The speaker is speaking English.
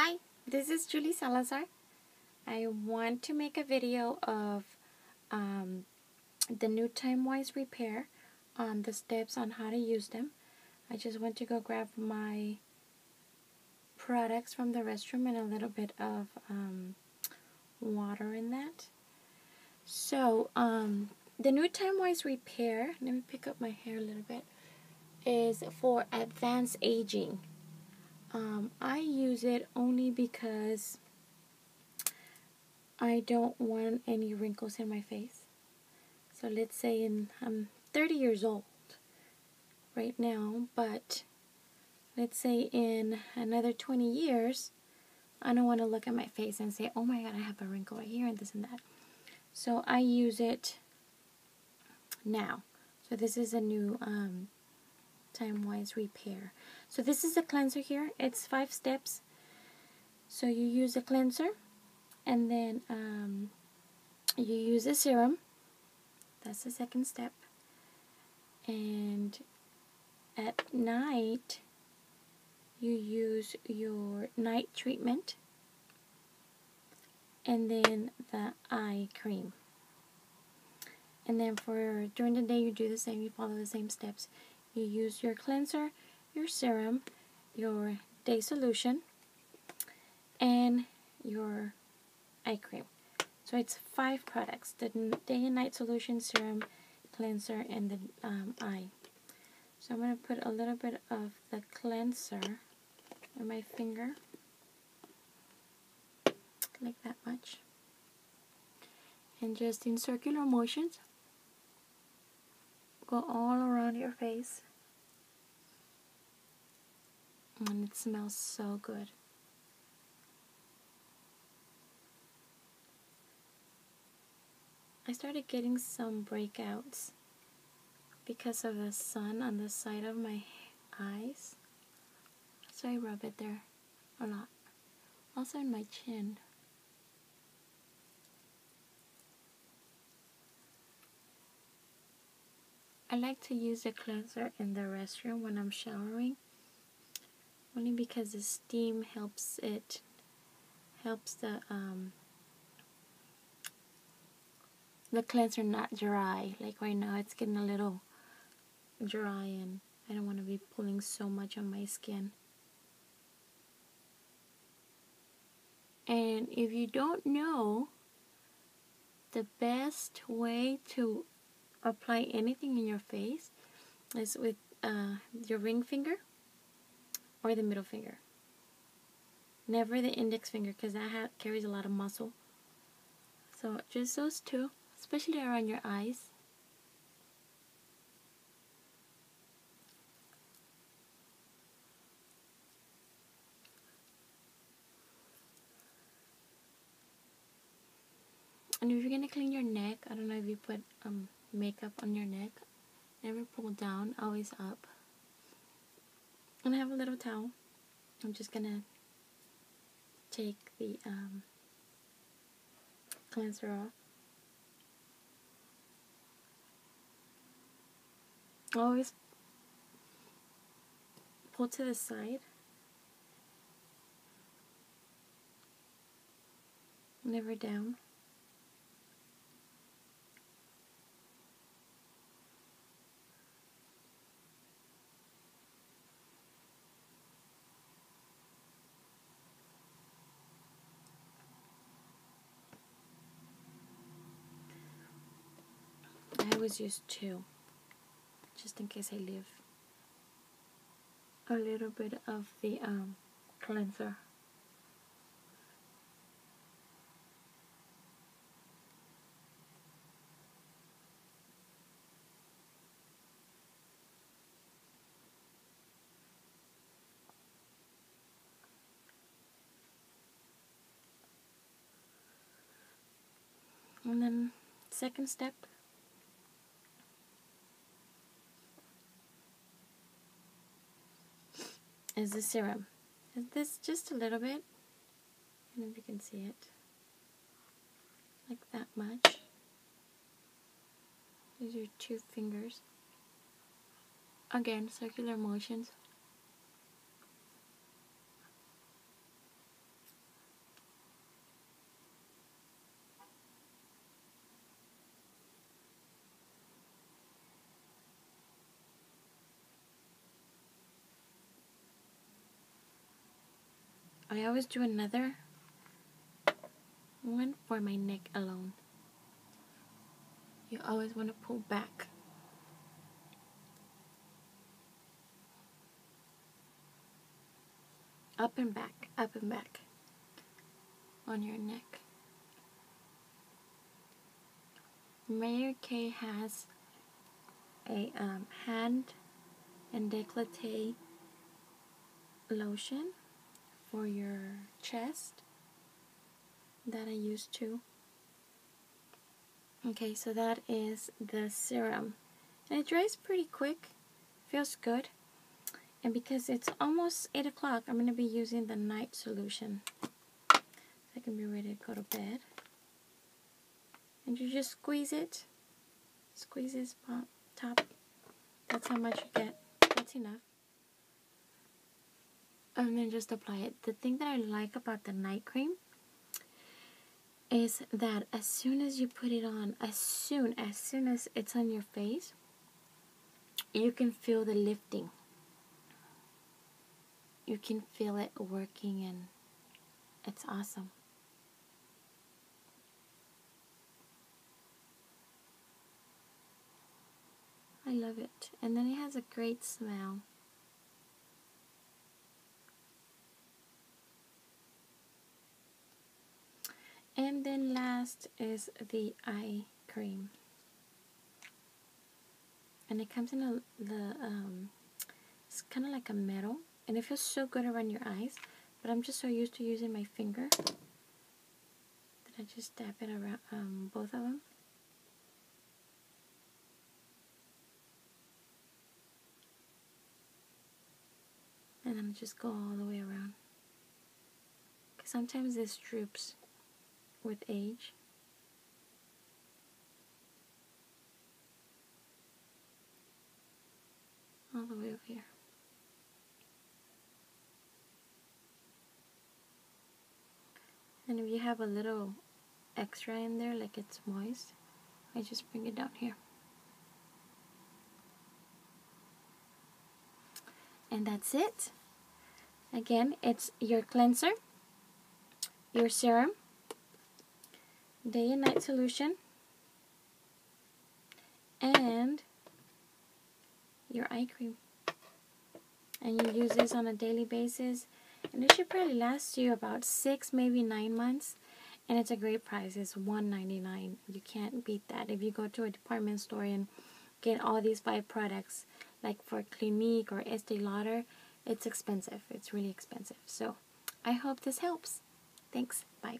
Hi, this is Julie Salazar. I want to make a video of the new Timewise repair on the steps on how to use them. I just went to go grab my products from the restroom and a little bit of water in that. So, the new Timewise repair, let me pick up my hair a little bit, is for advanced aging. I use it only because I don't want any wrinkles in my face. So let's say I'm 30 years old right now, but let's say in another 20 years, I don't want to look at my face and say, oh my god, I have a wrinkle right here and this and that. So I use it now. So this is a new Timewise repair. So this is a cleanser here. It's 5 steps. So you use a cleanser, and then you use a serum. That's the second step. And at night, you use your night treatment, and then the eye cream. And then for during the day, you do the same. You follow the same steps. You use your cleanser, your serum, your day solution, and your eye cream. So it's 5 products: the day and night solution, serum, cleanser, and the eye. So I'm going to put a little bit of the cleanser on my finger, like that much, and just in circular motions, go all around your face, and it smells so good. I started getting some breakouts because of the sun on the side of my eyes, so I rub it there a lot. Also in my chin. I like to use the cleanser in the restroom when I'm showering, only because the steam helps the cleanser not dry. Like right now it's getting a little dry and I don't want to be pulling so much on my skin. And if you don't know, the best way to apply anything in your face is with your ring finger or the middle finger. Never the index finger, because that carries a lot of muscle. So just those two, especially around your eyes. And if you're going to clean your neck, I don't know if you put makeup on your neck, never pull down, always up. And I have a little towel. I'm just going to take the cleanser off. Always pull to the side. Never down. I always use 2, just in case I leave a little bit of the cleanser. And then second step, is the serum. This just a little bit. I don't know if you can see it. Like that much. Use your 2 fingers. Again, circular motions. I always do another one for my neck alone. You always want to pull back. Up and back on your neck. Mary Kay has a hand and décolleté lotion for your chest that I use too. Okay, so that is the serum. And it dries pretty quick. Feels good. And because it's almost 8 o'clock, I'm going to be using the night solution. So I can be ready to go to bed. And you just squeeze it. Squeeze this top. That's how much you get. That's enough. And then just apply it. The thing that I like about the night cream is that as soon as you put it on, as soon as it's on your face, you can feel the lifting. You can feel it working, and it's awesome. I love it. And then it has a great smell. And then last is the eye cream. And it comes in it's kind of like a metal. And it feels so good around your eyes. But I'm just so used to using my finger that I just dab it around both of them. And then just go all the way around. Because sometimes this droops with age. All the way over here. And if you have a little extra in there, like it's moist, I just bring it down here. And that's it. Again, it's your cleanser, your serum, day and night solution, and your eye cream. And you use this on a daily basis, and it should probably last you about 6, maybe 9 months. And it's a great price. It's $1.99. You can't beat that. If you go to a department store and get all these 5 products, like for Clinique or Estee Lauder, it's expensive. It's really expensive. So I hope this helps. Thanks. Bye.